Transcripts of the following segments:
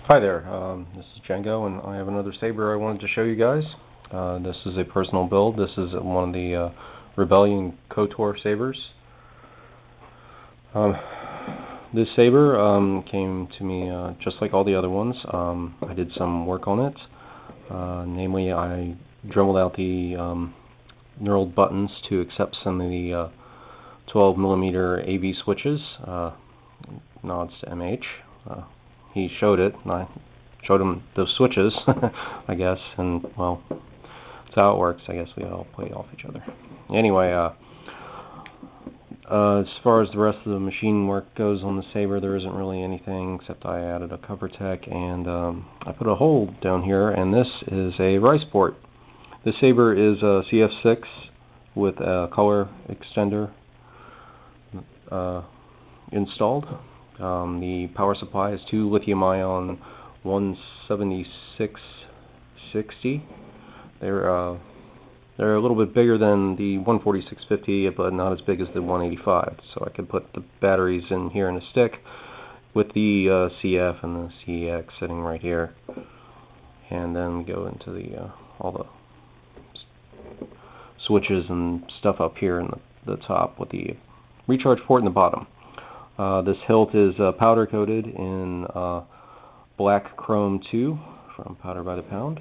Hi there, this is Django, and I have another saber I wanted to show you guys. This is a personal build. This is one of the Rebellion KOTOR sabers. This saber came to me just like all the other ones. I did some work on it. Namely, I drilled out the knurled buttons to accept some of the 12mm AV switches. Nods to MH. He showed it, and I showed him those switches, I guess, and, well, that's how it works. I guess we all play off each other. Anyway, as far as the rest of the machine work goes on the saber, there isn't really anything except I added a cover tech, and I put a hole down here, and this is a rice port. The saber is a CF6 with a color extender installed. The power supply is 2 lithium-ion 17660. They're a little bit bigger than the 14650, but not as big as the 185. So I could put the batteries in here in a stick with the CF and the CX sitting right here, and then go into the all the switches and stuff up here in the top with the recharge port in the bottom. This hilt is powder coated in black chrome 2 from Powder by the Pound.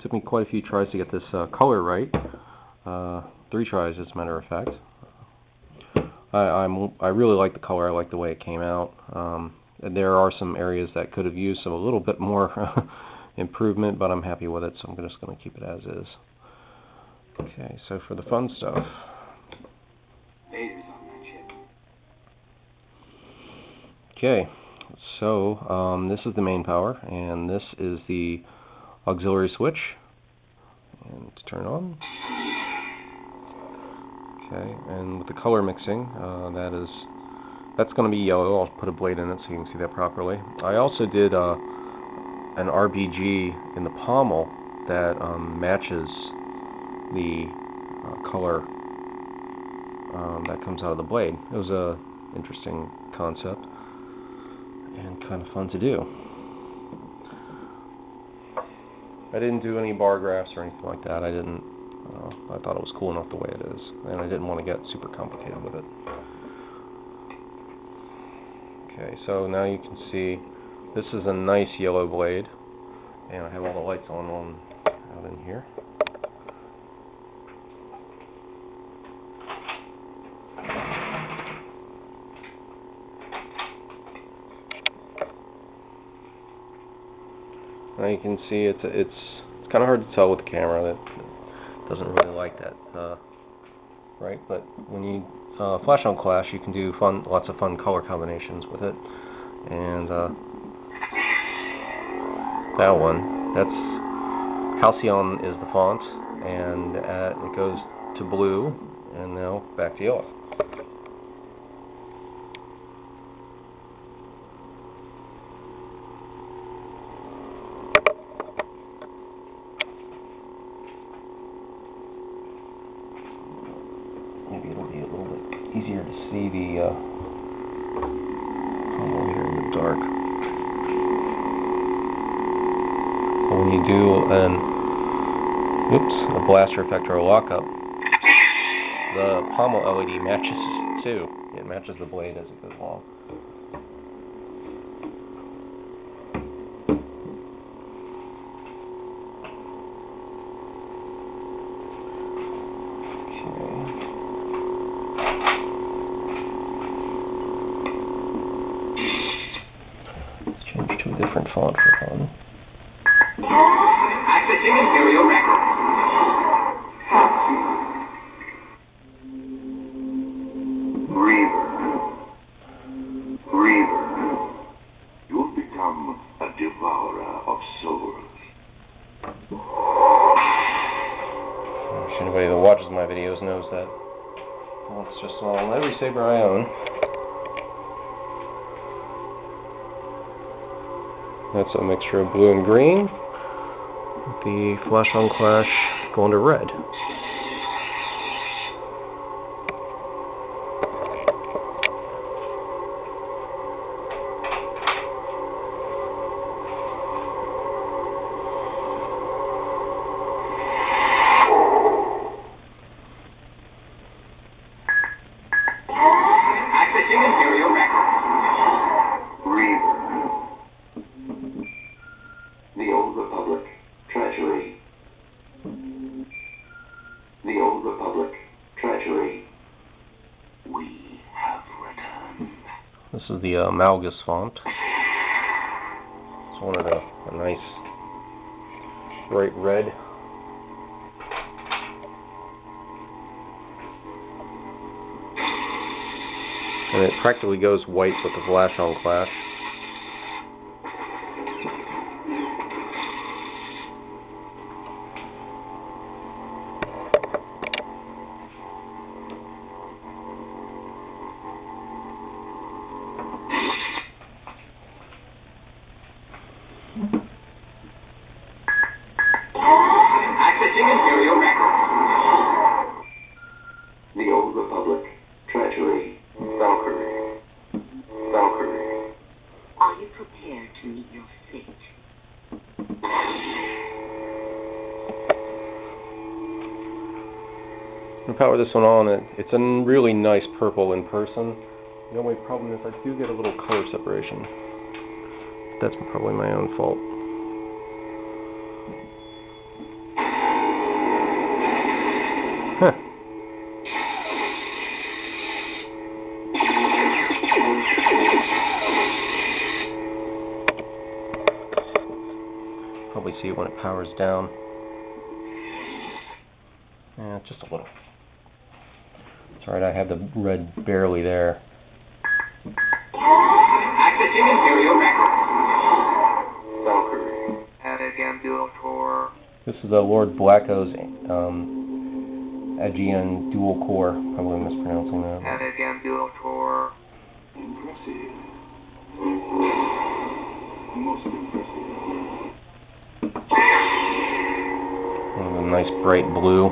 Took me quite a few tries to get this color right. 3 tries, as a matter of fact. I really like the color. I like the way it came out. And there are some areas that could have used a little bit more improvement, but I'm happy with it, so I'm just going to keep it as is. Okay, so for the fun stuff. Okay, so this is the main power, and this is the auxiliary switch, and to turn on. Okay, and with the color mixing, that's going to be yellow. I'll put a blade in it so you can see that properly. I also did an RbGR in the pommel that matches the color that comes out of the blade. It was a interesting concept and kind of fun to do. I didn't do any bar graphs or anything like that. I thought it was cool enough the way it is, and I didn't want to get super complicated with it. Okay, so now you can see this is a nice yellow blade, and I have all the lights on out in here. Now you can see it's kind of hard to tell with the camera. That doesn't really like that, right? But when you flash on Clash, you can do lots of fun color combinations with it. And that one, that's Halcyon is the font, and it goes to blue, and now back to yellow. Maybe it'll be a little bit easier to see the pommel here in the dark. When you do a blaster effect or a lockup, the pommel LED matches too. It matches the blade as it goes along. Different font for fun. Accessing Imperial record. Reaver, you've become a devourer of souls. Anybody that watches my videos knows that. Well, it's just on every saber I own. That's a mixture of blue and green, with the flash on Clash going to red. the Malgus font. It's one of a nice bright red. And it practically goes white with the flash on clash. Accessing Imperial records. The Old Republic. Treachery. Valkyrie. Valkyrie. Are you prepared to meet your fate? I'm going to power this one on. It's a really nice purple in person. The only problem is I do get a little color separation. That's probably my own fault. Huh. Probably see it when it powers down. Yeah, just a little. It's alright, I have the red barely there. Accessing Imperial records. Valkyrie. Adegan dual core. This is LordBlako's Adegan dual core. Probably mispronouncing that. Adegan dual core. Impressive. Most impressive. A nice bright blue.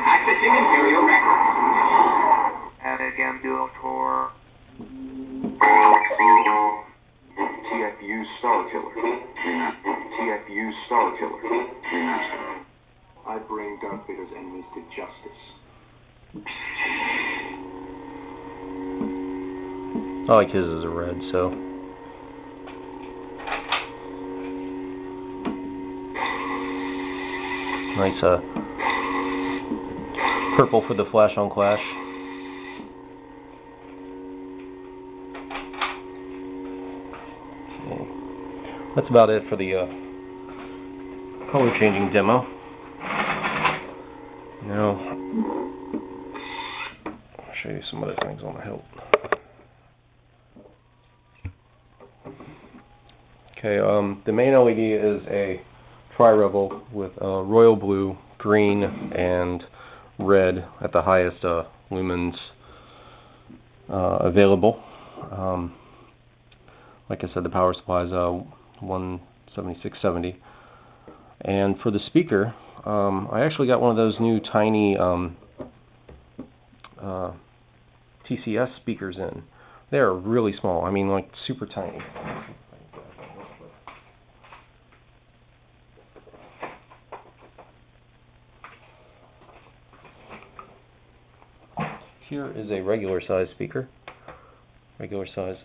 Accessing Imperial records. Adegan dual core. TFU Starkiller. TFU Starkiller. I bring Darth Vader's enemies to justice. I like his as a red, so. Nice purple for the flash on clash. Okay. That's about it for the color changing demo. Now, I'll show you some other things on the hilt. Okay, the main LED is a tri-revel with royal blue, green, and red at the highest lumens available. Like I said, the power supply is 17670. And for the speaker, I actually got one of those new tiny TCS speakers in. They're really small. I mean, like super tiny. Here is a regular size speaker. Regular size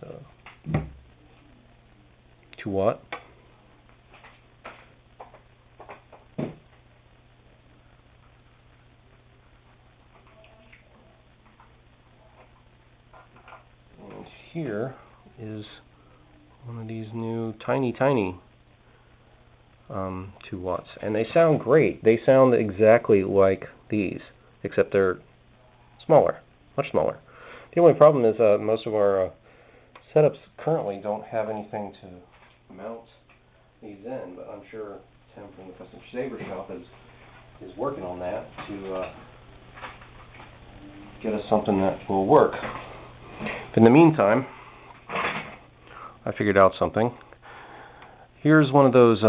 2 watt. And here is one of these new tiny 2 watts. And they sound great. They sound exactly like these, except they're smaller, much smaller. The only problem is most of our setups currently don't have anything to mount these in, but I'm sure Tim from the Custom Saber shop is working on that to get us something that will work. In the meantime, I figured out something. Here's one of those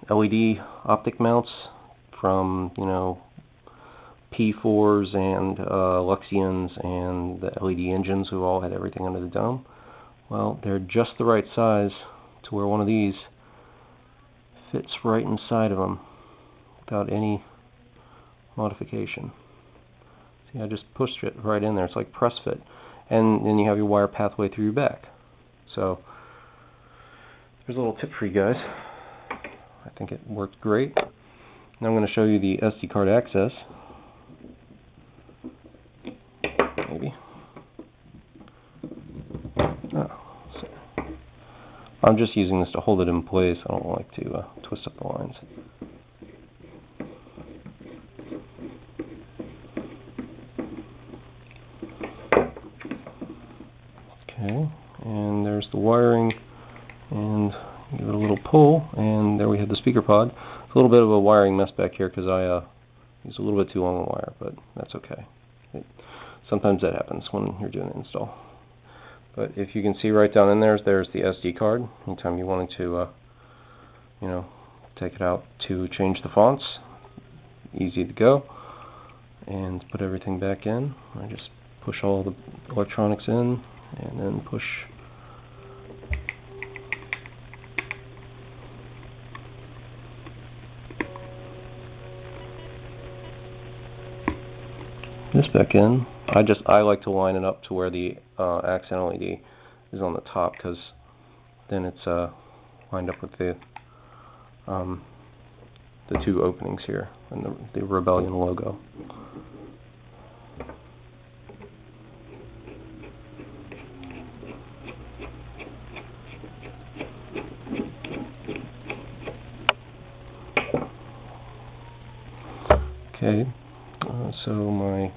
LED optic mounts from, you know, P4s and Luxions and the LED engines who all had everything under the dome. Well, they're just the right size to where one of these fits right inside of them without any modification. See, I just pushed it right in there. It's like press fit. and then you have your wire pathway through your back. So there's a little tip for you guys. I think it worked great. Now I'm going to show you the SD card access. Maybe. So I'm just using this to hold it in place. I don't like to twist up the lines. Okay, and there's the wiring, and give it a little pull, and there we have the speaker pod. It's a little bit of a wiring mess back here because I used a little bit too long a wire, but that's okay. Sometimes that happens when you're doing an install. But if you can see right down in there's the SD card. Anytime you wanted to, you know, take it out to change the fonts, easy to go. And put everything back in. I just push all the electronics in, and then push this back in. I like to line it up to where the accent LED is on the top, because then it's lined up with the two openings here and the Rebellion logo. Okay, so my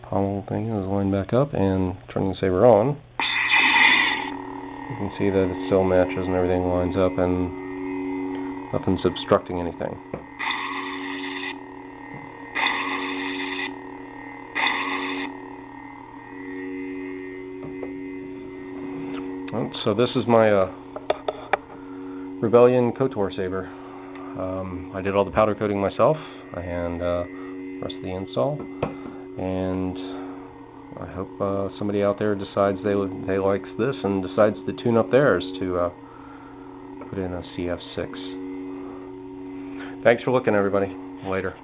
Pommel thing is lined back up, and turning the saber on, you can see that it still matches and everything lines up and nothing's obstructing anything. So this is my Rebellion KOTOR saber. I did all the powder coating myself and the rest of the install. And I hope somebody out there decides they likes this and decides to tune up theirs to put in a CF6. Thanks for looking, everybody. Later.